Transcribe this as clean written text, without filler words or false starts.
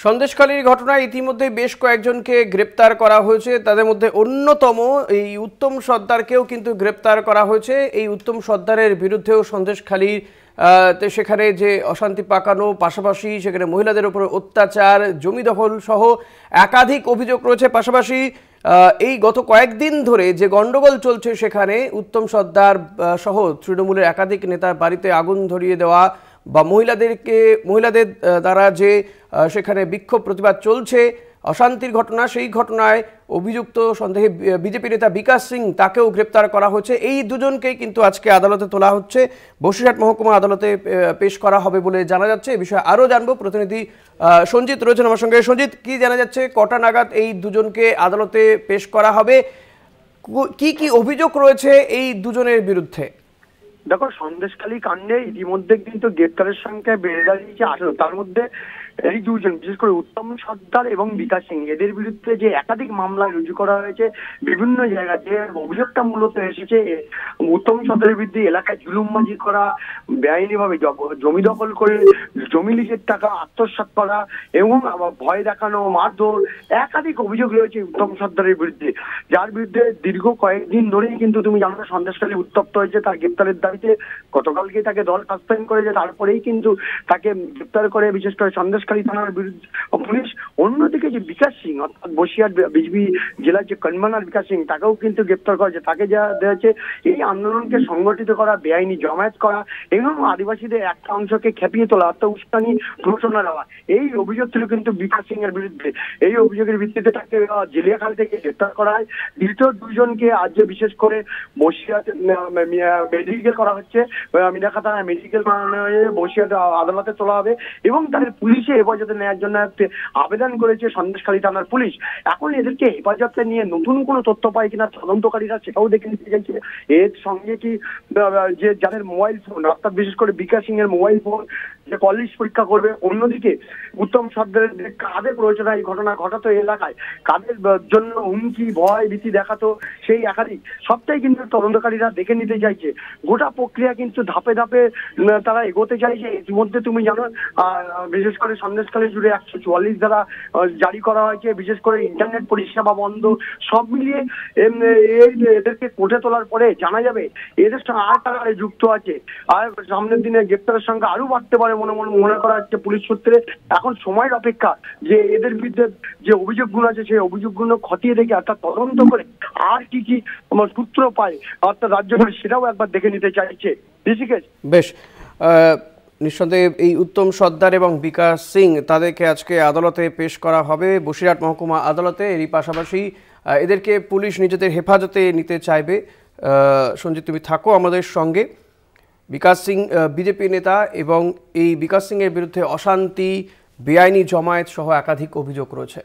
সন্দেশখালীর ঘটনায় ইতিমধ্যে বেশ কয়েকজনকে গ্রেপ্তার করা হয়েছে। তাদের মধ্যে অন্যতম এই উত্তম সর্দারকেও কিন্তু গ্রেপ্তার করা হয়েছে। এই উত্তম সর্দারের বিরুদ্ধেও সন্দেশখালীর সেখানে যে অশান্তি পাকানো, পাশাপাশি সেখানে মহিলাদের উপর অত্যাচার, জমি দখল সহ একাধিক অভিযোগ রয়েছে। পাশাপাশি এই গত কয়েকদিন ধরে যে গন্ডগোল চলছে, সেখানে উত্তম সর্দার সহ তৃণমূলের একাধিক নেতার বাড়িতে আগুন ধরিয়ে দেওয়া বা মহিলাদের দ্বারা যে সেখানে বিক্ষোভ প্রতিবাদ চলছে, অশান্তির ঘটনা, সেই ঘটনায় অভিযুক্ত সন্দেহে বিজেপি নেতা বিকাশ সিং, তাকেও গ্রেপ্তার করা হয়েছে। এই দুজনকেই কিন্তু আজকে আদালতে তোলা হচ্ছে, বসিরহাট মহকুমা আদালতে পেশ করা হবে বলে জানা যাচ্ছে। এই বিষয়ে আরও জানবো, প্রতিনিধি সঞ্জিত রয়েছেন আমার সঙ্গে। সঞ্জিত, কি জানা যাচ্ছে, কটা নাগাদ এই দুজনকে আদালতে পেশ করা হবে, কি কি অভিযোগ রয়েছে এই দুজনের বিরুদ্ধে? দেখো, সন্দেশখালী কাণ্ডে ইতিমধ্যে কিন্তু গ্রেপ্তারের সংখ্যা বেড়ে দাঁড়িয়েছে 18। তার মধ্যে এই দুজন, বিশেষ করে উত্তম সর্দার এবং বিকাশ সিং, এদের বিরুদ্ধে যে একাধিক মামলা রুজু করা হয়েছে বিভিন্ন জায়গাতে। অভিযোগটা মূলত এসেছে উত্তম সর্দারের বিরুদ্ধে এলাকায় জুলুমবাজি করা, বেআইনিভাবে জমি দখল করে জমি লিজের টাকা আত্মসাৎ করা এবং ভয় দেখানো, মারধর, একাধিক অভিযোগ রয়েছে উত্তম সর্দারের বিরুদ্ধে, যার বিরুদ্ধে দীর্ঘ কয়েকদিন ধরেই কিন্তু তুমি জানো সন্দেশখালী উত্তপ্ত হয়েছে। তার গ্রেপ্তারের দাবিতে গতকালকে তাকে দল সাসপেন্ড করেছে, তারপরেই কিন্তু তাকে গ্রেপ্তার করে বিশেষ করে সন্দেশখালী থানার বিরুদ্ধে পুলিশ। অন্যদিকে যে বিকাশ সিং, অর্থাৎ বসিরহাট বিজেপি জেলার যে কনভেনার বিকাশ সিং, তাকেও কিন্তু গ্রেপ্তার করেছে। তাকে যা দেওয়া হয়েছে এই আন্দোলনকে সংগঠিত করা, বেআইনি জমায়েত করা এবং আদিবাসীদের একটা অংশকে খেপিয়ে তোলা, অর্থাৎ উস্কানি ঘোষণা দেওয়া, এই অভিযোগ ছিল কিন্তু বিকাশ সিং এর বিরুদ্ধে। এই অভিযোগের ভিত্তিতে তাকে জেলিয়াখাল থেকে গ্রেপ্তার করা হয়। দ্বিতীয় দুজনকে আজ বিশেষ করে বসিরহাট মেডিকেল করা হচ্ছে, মিনাখা থানায় মেডিকেল করানো হয়ে বসিরহাট আদালতে তোলা হবে এবং তাদের পুলিশে হেফাজতে নেওয়ার জন্য আবেদন করেছে সন্দেশখালী থানার পুলিশ। এখন এদেরকে হেফাজতে নিয়ে নতুন কোনো তথ্য পায় কিনা তদন্তকারীরা সেটাও দেখে নিতে চাইছে। এর সঙ্গে কি যে যাদের মোবাইল ফোন, অর্থাৎ বিশেষ করে বিকাশ সিং এর মোবাইল ফোন যে কলিশ পরীক্ষা করবে। অন্যদিকে উত্তম সর্দারের কাদের প্রয়োজন এই ঘটনা ঘটাতো এলাকায়, কাদের জন্য হুমকি ভয় ভীতি দেখাতো, সেই একাধিক সবটাই কিন্তু তদন্তকারীরা দেখে নিতে চাইছে। গোটা প্রক্রিয়া কিন্তু ধাপে ধাপে তারা এগোতে চাইছে। ইতিমধ্যে তুমি জানো বিশেষ করে সন্দেশখালী জুড়ে 144 ধারা জারি করা হয়েছে, বিশেষ করে ইন্টারনেট পরিষেবা বন্ধ। সব মিলিয়ে এদেরকে কোর্টে তোলার পরে জানা যাবে এদের সঙ্গে আর কারা যুক্ত আছে। আর সামনের দিনে গ্রেপ্তারের সংখ্যা আরো বাড়তে পারে মনে করা হচ্ছে পুলিশ সূত্রে। এখন সময়ের অপেক্ষা যে এদের বিরুদ্ধে যে অভিযোগগুলো আছে সেই অভিযোগগুলো খতিয়ে দেখে, অর্থাৎ তদন্ত করে আর কি কি সূত্র পায়, অর্থাৎ রাজ্য সেটাও একবার দেখে নিতে চাইছে। বেশ, নিঃসন্দেহে এই উত্তম সর্দার এবং বিকাশ সিং, তাদেরকে আজকে আদালতে পেশ করা হবে বসিরহাট মহকুমা আদালতে। এরই পাশাপাশি এদেরকে পুলিশ নিজেদের হেফাজতে নিতে চাইবে। সঞ্জিত, তুমি থাকো আমাদের সঙ্গে। বিকাশ সিং বিজেপি নেতা এবং এই বিকাশ সিংয়ের বিরুদ্ধে অশান্তি, বেআইনি জমায়েত সহ একাধিক অভিযোগ রয়েছে।